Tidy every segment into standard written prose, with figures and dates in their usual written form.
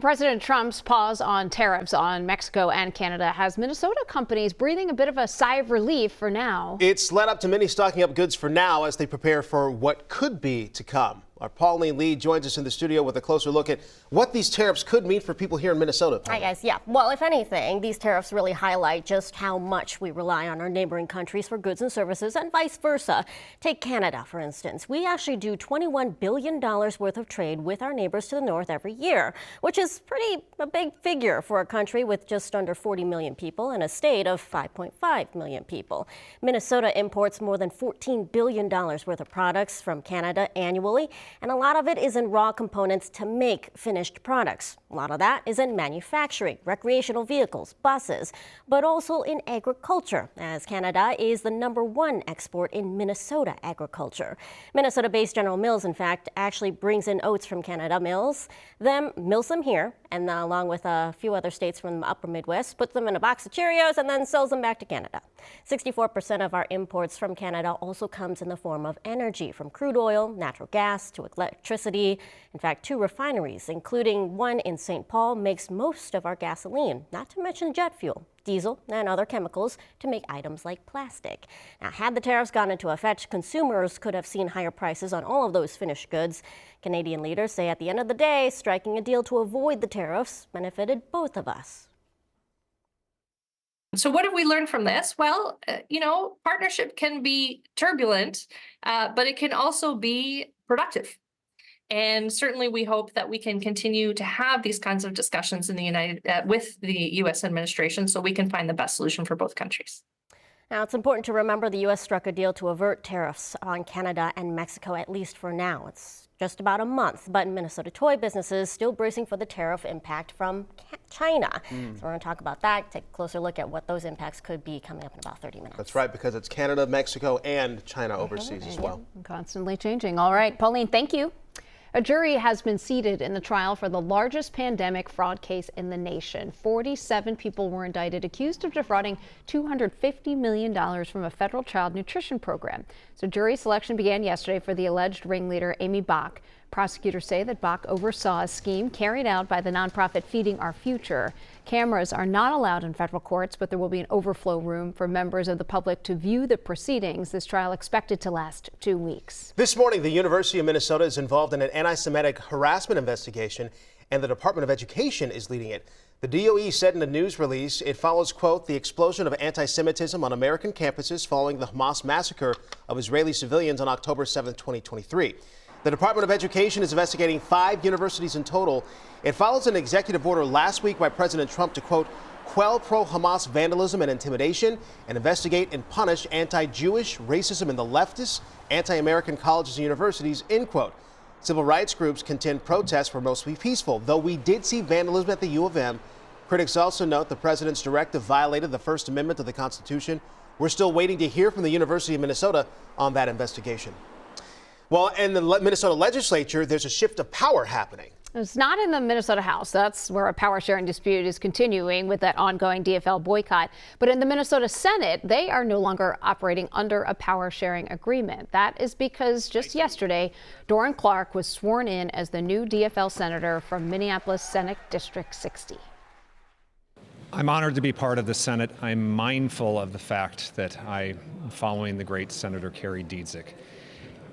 President Trump's pause on tariffs on Mexico and Canada has Minnesota companies breathing a bit of a sigh of relief for now. It's led up to many stocking up goods for now as they prepare for what could be to come. Our Pauline Lee joins us in the studio with a closer look at what these tariffs could mean for people here in Minnesota. Hi, guys. Yeah, well, if anything, these tariffs really highlight just how much we rely on our neighboring countries for goods and services and vice versa. Take Canada, for instance. We actually do $21 billion worth of trade with our neighbors to the north every year, which is a big figure for a country with just under 40 million people and a state of 5.5 million people. Minnesota imports more than $14 billion worth of products from Canada annually, and a lot of it is in raw components to make finished products. A lot of that is in manufacturing, recreational vehicles, buses, but also in agriculture, as Canada is the #1 export in Minnesota agriculture. Minnesota-based General Mills, in fact, actually brings in oats from Canada, mills them here, and along with a few other states from the upper Midwest, puts them in a box of Cheerios and then sells them back to Canada. 64% of our imports from Canada also comes in the form of energy, from crude oil, natural gas, to electricity. In fact, 2 refineries, including one in St. Paul, makes most of our gasoline, not to mention jet fuel, diesel, and other chemicals to make items like plastic. Now, had the tariffs gone into effect, consumers could have seen higher prices on all of those finished goods. Canadian leaders say at the end of the day, striking a deal to avoid the tariffs benefited both of us. So what have we learned from this? Well, partnership can be turbulent, but it can also be productive. And certainly we hope that we can continue to have these kinds of discussions in with the U.S. administration so we can find the best solution for both countries. Now, it's important to remember the U.S. struck a deal to avert tariffs on Canada and Mexico, at least for now. It's just about a month, but Minnesota toy businesses still bracing for the tariff impact from China. So we're going to talk about that, take a closer look at what those impacts could be coming up in about 30 minutes. That's right, because it's Canada, Mexico, and China overseas as well. Constantly changing. All right, Pauline, thank you. A jury has been seated in the trial for the largest pandemic fraud case in the nation. 47 people were indicted, accused of defrauding $250 million from a federal child nutrition program. So jury selection began yesterday for the alleged ringleader, Amy Bach. Prosecutors say that Bach oversaw a scheme carried out by the nonprofit Feeding Our Future. Cameras are not allowed in federal courts, but there will be an overflow room for members of the public to view the proceedings. This trial expected to last 2 weeks. This morning, the University of Minnesota is involved in an anti-Semitic harassment investigation, and the Department of Education is leading it. The DOE said in a news release it follows, quote, the explosion of anti-Semitism on American campuses following the Hamas massacre of Israeli civilians on October 7, 2023. The Department of Education is investigating 5 universities in total. It follows an executive order last week by President Trump to, quote, quell pro-Hamas vandalism and intimidation and investigate and punish anti-Jewish racism in the leftist, anti-American colleges and universities, end quote. Civil rights groups contend protests were mostly peaceful, though we did see vandalism at the U of M. Critics also note the president's directive violated the First Amendment of the Constitution. We're still waiting to hear from the University of Minnesota on that investigation. Well, in the Minnesota legislature, there's a shift of power happening. It's not in the Minnesota House. That's where a power sharing dispute is continuing with that ongoing DFL boycott. But in the Minnesota Senate, they are no longer operating under a power sharing agreement. That is because just yesterday, Doran Clark was sworn in as the new DFL senator from Minneapolis Senate District 60. I'm honored to be part of the Senate. I'm mindful of the fact that I'm following the great Senator Carrie Dietzick.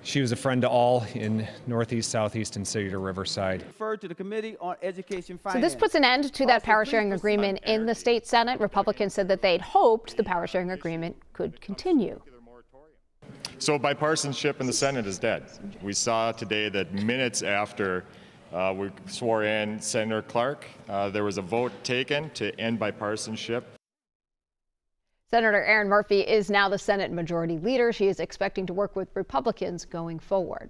She was a friend to all in Northeast, Southeast, and City to Riverside. Referred to the Committee on Education, Finance. So this puts an end to that power sharing agreement in the state Senate. Republicans said that they'd hoped the power sharing agreement could continue. So bipartisanship in the Senate is dead. We saw today that minutes after we swore in Senator Clark, there was a vote taken to end bipartisanship. Senator Erin Murphy is now the Senate Majority Leader. She is expecting to work with Republicans going forward.